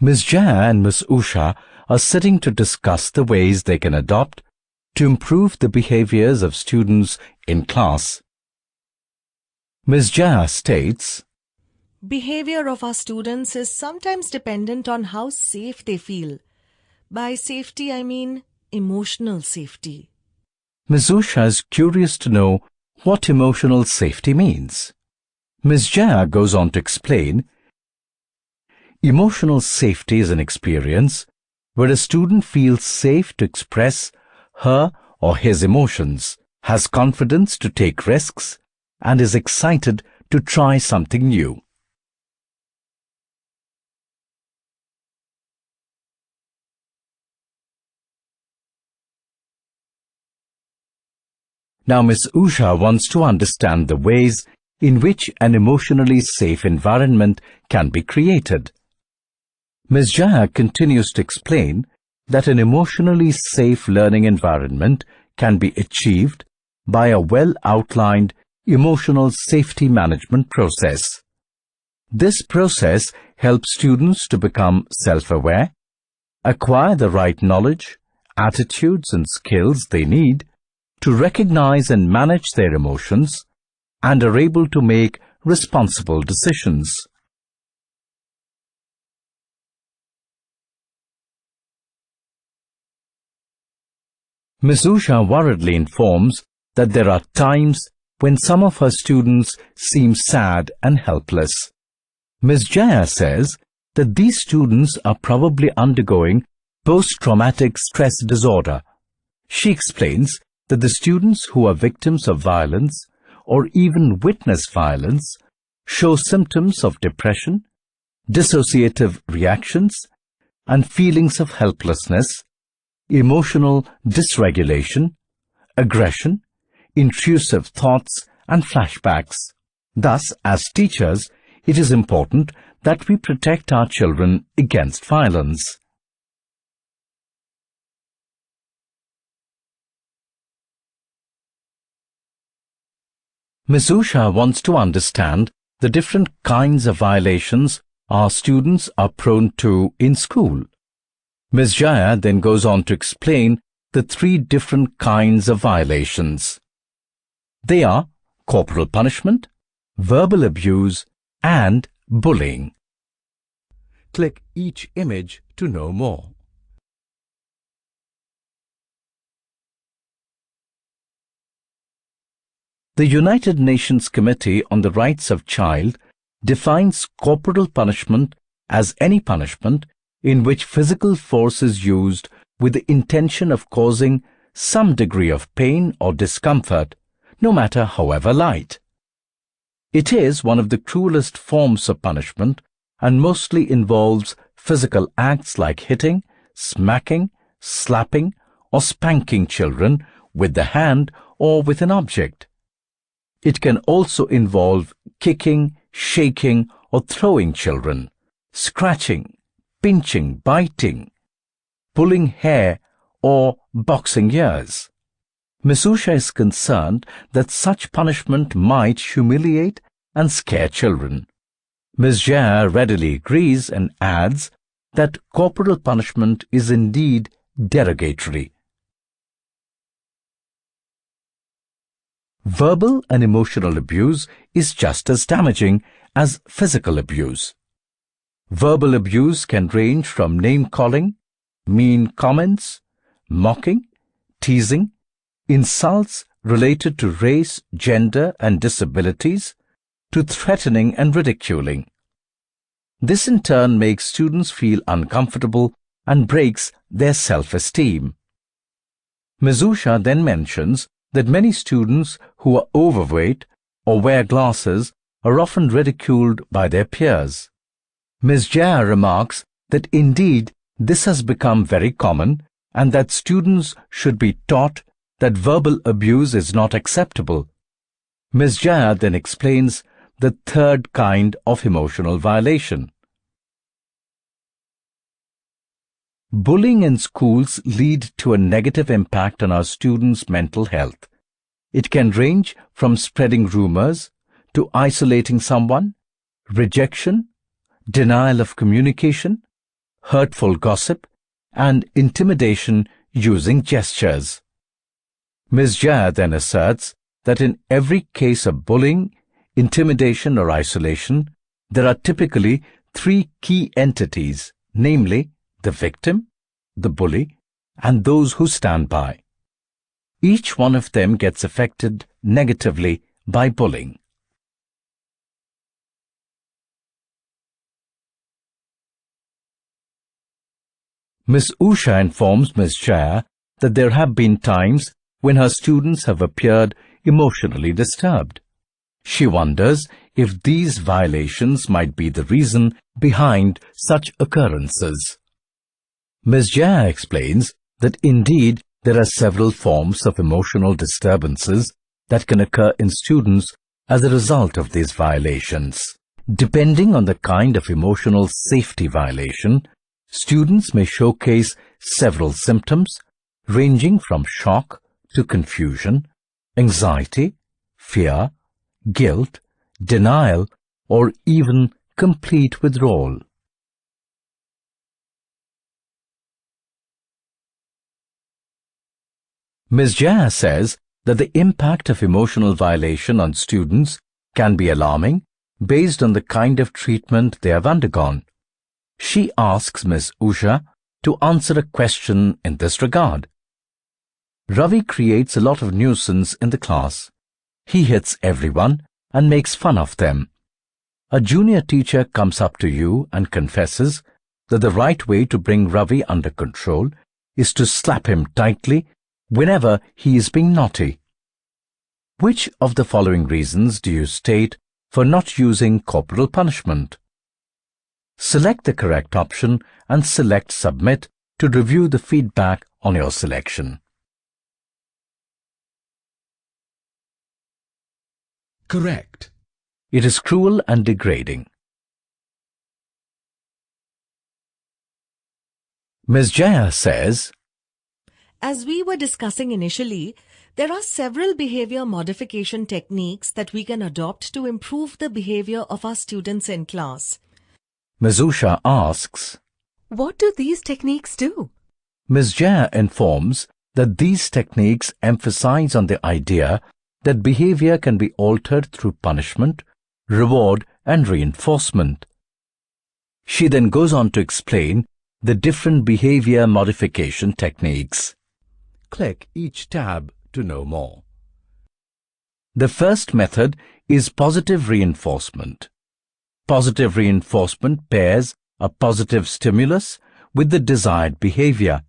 Ms. Jaya and Ms. Usha are sitting to discuss the ways they can adopt to improve the behaviors of students in class. Ms. Jaya states, Behavior of our students is sometimes dependent on how safe they feel. By safety, I mean emotional safety. Ms. Usha is curious to know what emotional safety means. Ms. Jaya goes on to explain, emotional safety is an experience where a student feels safe to express her or his emotions, has confidence to take risks, and is excited to try something new. Now Ms. Usha wants to understand the ways in which an emotionally safe environment can be created. Ms. Jaya continues to explain that an emotionally safe learning environment can be achieved by a well-outlined emotional safety management process. This process helps students to become self-aware, acquire the right knowledge, attitudes and skills they need to recognize and manage their emotions, and are able to make responsible decisions. Ms. Usha worriedly informs that there are times when some of her students seem sad and helpless. Ms. Jaya says that these students are probably undergoing post-traumatic stress disorder. She explains that the students who are victims of violence or even witness violence show symptoms of depression, dissociative reactions, and feelings of helplessness, emotional dysregulation, aggression, intrusive thoughts, and flashbacks. Thus, as teachers, it is important that we protect our children against violence. Ms. Usha wants to understand the different kinds of violations our students are prone to in school. Ms. Jaya then goes on to explain the 3 different kinds of violations. They are corporal punishment, verbal abuse, and bullying. Click each image to know more. The United Nations Committee on the Rights of Child defines corporal punishment as any punishment in which physical force is used with the intention of causing some degree of pain or discomfort, no matter however light. It is one of the cruelest forms of punishment and mostly involves physical acts like hitting, smacking, slapping, or spanking children with the hand or with an object. It can also involve kicking, shaking, or throwing children, scratching, pinching, biting, pulling hair, or boxing ears. Ms. Usha is concerned that such punishment might humiliate and scare children. Ms. Jaya readily agrees and adds that corporal punishment is indeed derogatory. Verbal and emotional abuse is just as damaging as physical abuse. Verbal abuse can range from name-calling, mean comments, mocking, teasing, insults related to race, gender, and disabilities, to threatening and ridiculing. This in turn makes students feel uncomfortable and breaks their self-esteem. Ms. Usha then mentions that many students who are overweight or wear glasses are often ridiculed by their peers. Ms. Jaya remarks that indeed this has become very common and that students should be taught that verbal abuse is not acceptable. Ms. Jaya then explains the 3rd kind of emotional violation. Bullying in schools leads to a negative impact on our students' mental health. It can range from spreading rumors to isolating someone, rejection, denial of communication, hurtful gossip, and intimidation using gestures. Ms. Jaya then asserts that in every case of bullying, intimidation or isolation, there are typically three key entities, namely the victim, the bully, and those who stand by. Each one of them gets affected negatively by bullying. Ms. Usha informs Ms. Jaya that there have been times when her students have appeared emotionally disturbed. She wonders if these violations might be the reason behind such occurrences. Ms. Jaya explains that indeed there are several forms of emotional disturbances that can occur in students as a result of these violations. Depending on the kind of emotional safety violation, students may showcase several symptoms ranging from shock to confusion, anxiety, fear, guilt, denial, or even complete withdrawal. Ms. Jaya says that the impact of emotional violation on students can be alarming based on the kind of treatment they have undergone. She asks Ms. Usha to answer a question in this regard. Ravi creates a lot of nuisance in the class. He hits everyone and makes fun of them. A junior teacher comes up to you and confesses that the right way to bring Ravi under control is to slap him tightly whenever he is being naughty. Which of the following reasons do you state for not using corporal punishment? Select the correct option and select Submit to review the feedback on your selection. Correct. It is cruel and degrading. Ms. Jaya says, As we were discussing initially, there are several behavior modification techniques that we can adopt to improve the behavior of our students in class. Ms. Usha asks, What do these techniques do? Ms. Jaya informs that these techniques emphasize on the idea that behavior can be altered through punishment, reward, and reinforcement. She then goes on to explain the different behavior modification techniques. Click each tab to know more. The first method is positive reinforcement. Positive reinforcement pairs a positive stimulus with the desired behavior.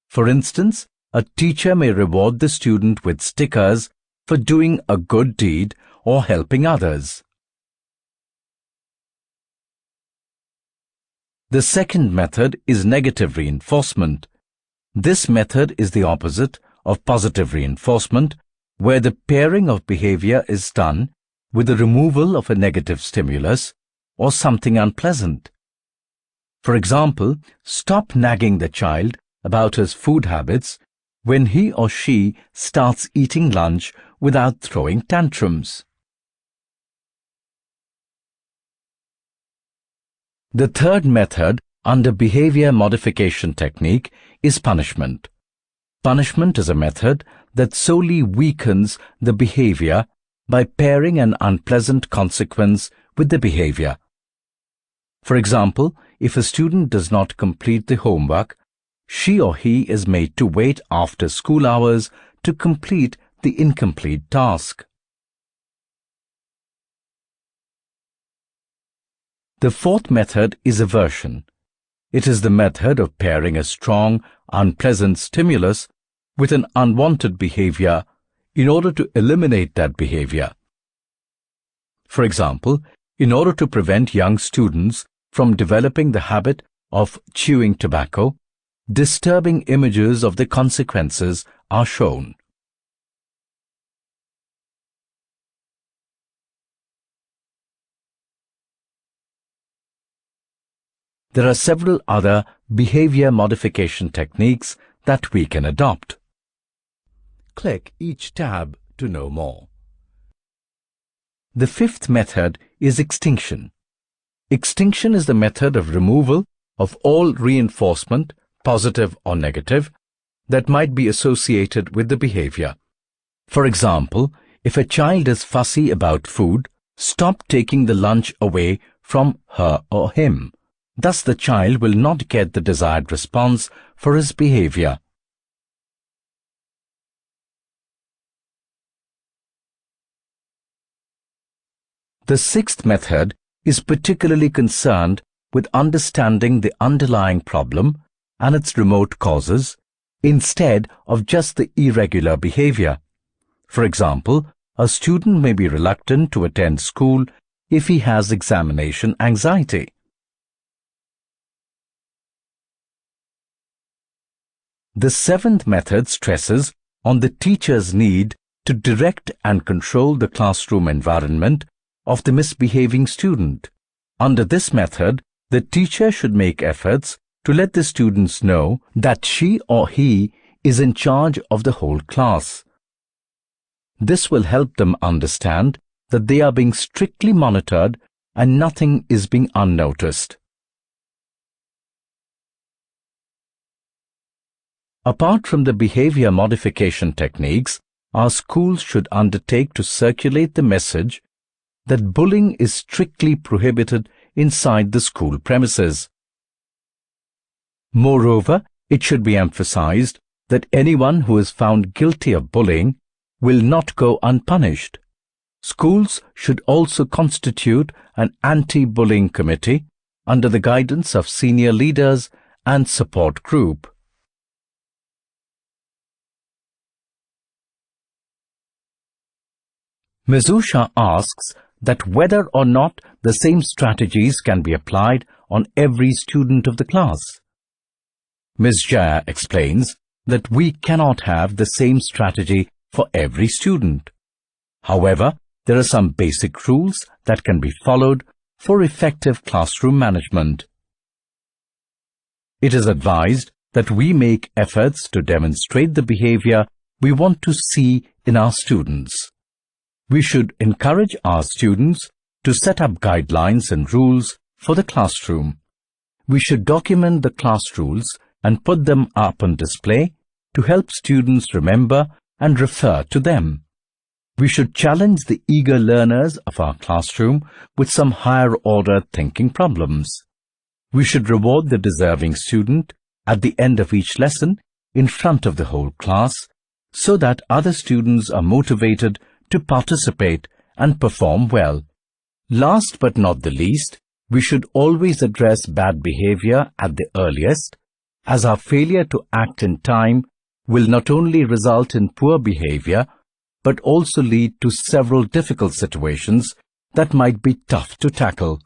For instance, a teacher may reward the student with stickers for doing a good deed or helping others. The second method is negative reinforcement. This method is the opposite of positive reinforcement, where the pairing of behavior is done with the removal of a negative stimulus or something unpleasant. For example, stop nagging the child about his food habits when he or she starts eating lunch without throwing tantrums. The third method under behavior modification technique is punishment. Punishment is a method that solely weakens the behavior by pairing an unpleasant consequence with the behavior. For example, if a student does not complete the homework, she or he is made to wait after school hours to complete the incomplete task. The fourth method is aversion. It is the method of pairing a strong, unpleasant stimulus with an unwanted behavior in order to eliminate that behavior. For example, in order to prevent young students from developing the habit of chewing tobacco, disturbing images of the consequences are shown. There are several other behavior modification techniques that we can adopt. Click each tab to know more. The fifth method is extinction. Extinction is the method of removal of all reinforcement, positive or negative, that might be associated with the behavior. For example, if a child is fussy about food, stop taking the lunch away from her or him. Thus, the child will not get the desired response for his behavior. The sixth method is particularly concerned with understanding the underlying problem and its remote causes, instead of just the irregular behavior. For example, a student may be reluctant to attend school if he has examination anxiety. The seventh method stresses on the teacher's need to direct and control the classroom environment of the misbehaving student. Under this method, the teacher should make efforts to let the students know that she or he is in charge of the whole class. This will help them understand that they are being strictly monitored and nothing is being unnoticed. Apart from the behavior modification techniques, our schools should undertake to circulate the message that bullying is strictly prohibited inside the school premises. Moreover, it should be emphasized that anyone who is found guilty of bullying will not go unpunished. Schools should also constitute an anti-bullying committee under the guidance of senior leaders and support group. Ms. Usha asks that whether or not the same strategies can be applied on every student of the class. Ms. Jaya explains that we cannot have the same strategy for every student. However, there are some basic rules that can be followed for effective classroom management. It is advised that we make efforts to demonstrate the behavior we want to see in our students. We should encourage our students to set up guidelines and rules for the classroom. We should document the class rules and put them up on display to help students remember and refer to them. We should challenge the eager learners of our classroom with some higher-order thinking problems. We should reward the deserving student at the end of each lesson in front of the whole class so that other students are motivated to participate and perform well. Last but not the least, we should always address bad behavior at the earliest, as our failure to act in time will not only result in poor behavior, but also lead to several difficult situations that might be tough to tackle.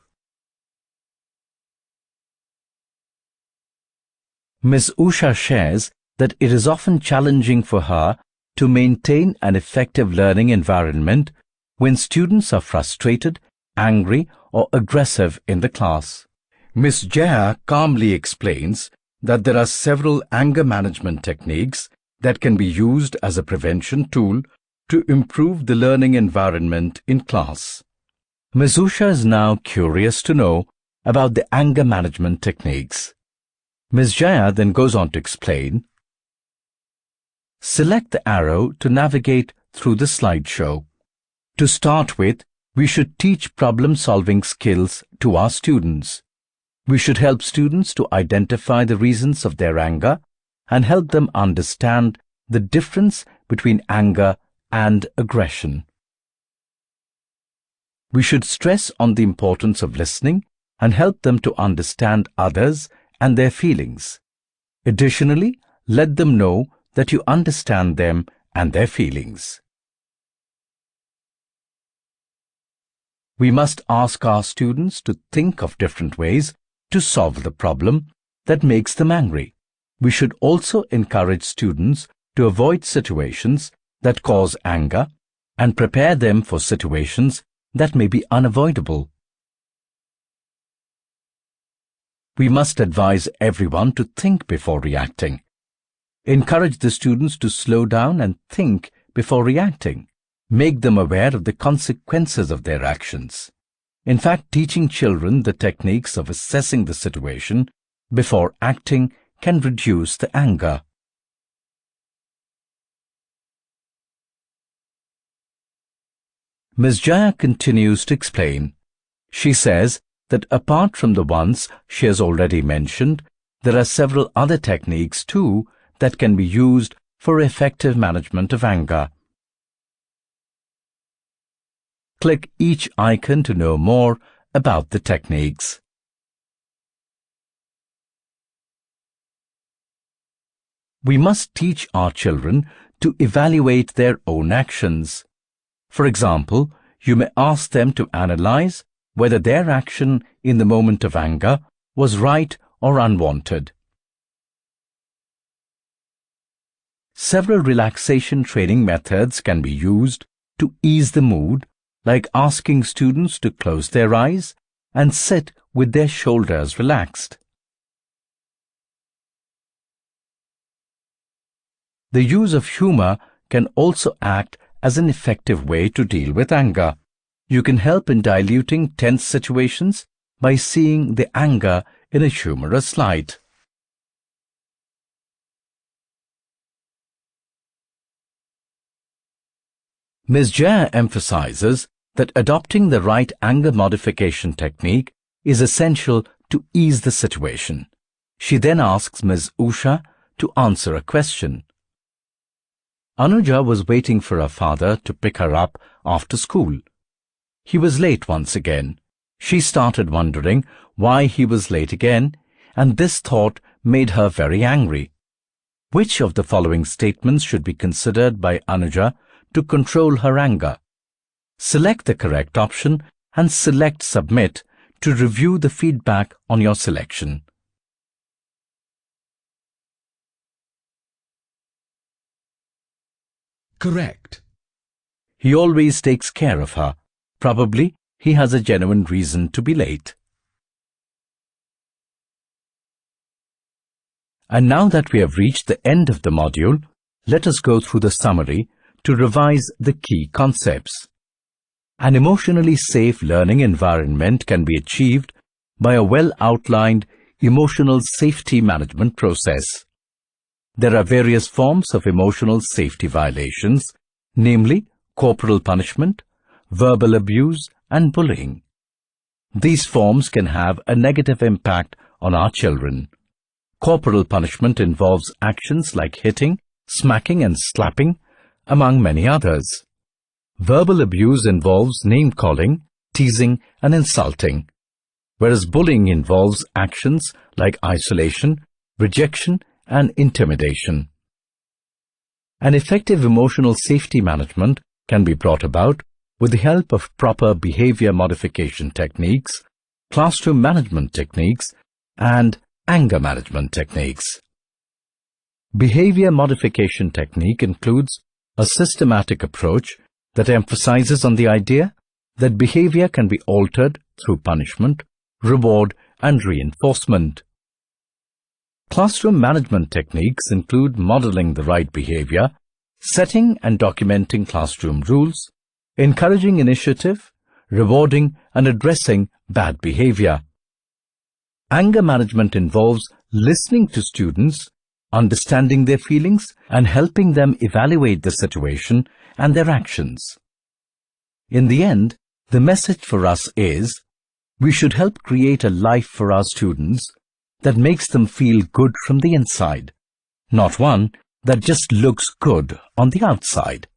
Ms. Usha shares that it is often challenging for her to maintain an effective learning environment when students are frustrated, angry, or aggressive in the class. Ms. Jaya calmly explains that there are several anger management techniques that can be used as a prevention tool to improve the learning environment in class. Ms. Usha is now curious to know about the anger management techniques. Ms. Jaya then goes on to explain. Select the arrow to navigate through the slideshow. To start with, we should teach problem-solving skills to our students. We should help students to identify the reasons of their anger and help them understand the difference between anger and aggression. We should stress on the importance of listening and help them to understand others and their feelings. Additionally, let them know that you understand them and their feelings. We must ask our students to think of different ways to solve the problem that makes them angry. We should also encourage students to avoid situations that cause anger and prepare them for situations that may be unavoidable. We must advise everyone to think before reacting. Encourage the students to slow down and think before reacting. Make them aware of the consequences of their actions. In fact, teaching children the techniques of assessing the situation before acting can reduce the anger. Ms. Jaya continues to explain. She says that apart from the ones she has already mentioned, there are several other techniques too that can be used for effective management of anger. Click each icon to know more about the techniques. We must teach our children to evaluate their own actions. For example, you may ask them to analyze whether their action in the moment of anger was right or unwanted. Several relaxation training methods can be used to ease the mood, like asking students to close their eyes and sit with their shoulders relaxed. The use of humor can also act as an effective way to deal with anger. You can help in diluting tense situations by seeing the anger in a humorous light. Ms. Jaya emphasizes that adopting the right anger modification technique is essential to ease the situation. She then asks Ms. Usha to answer a question. Anuja was waiting for her father to pick her up after school. He was late once again. She started wondering why he was late again, and this thought made her very angry. Which of the following statements should be considered by Anuja to control her anger? Select the correct option and select Submit to review the feedback on your selection. Correct. He always takes care of her. Probably he has a genuine reason to be late. And now that we have reached the end of the module, let us go through the summary to revise the key concepts. An emotionally safe learning environment can be achieved by a well-outlined emotional safety management process. There are various forms of emotional safety violations, namely corporal punishment, verbal abuse, and bullying. These forms can have a negative impact on our children. Corporal punishment involves actions like hitting, smacking, and slapping, among many others. Verbal abuse involves name-calling, teasing, and insulting, whereas bullying involves actions like isolation, rejection, and intimidation. An effective emotional safety management can be brought about with the help of proper behavior modification techniques, classroom management techniques, and anger management techniques. Behavior modification technique includes a systematic approach that emphasizes on the idea that behavior can be altered through punishment, reward, and reinforcement. Classroom management techniques include modeling the right behavior, setting and documenting classroom rules, encouraging initiative, rewarding and addressing bad behavior. Anger management involves listening to students, understanding their feelings, and helping them evaluate the situation and their actions. In the end, the message for us is, we should help create a life for our students that makes them feel good from the inside, not one that just looks good on the outside.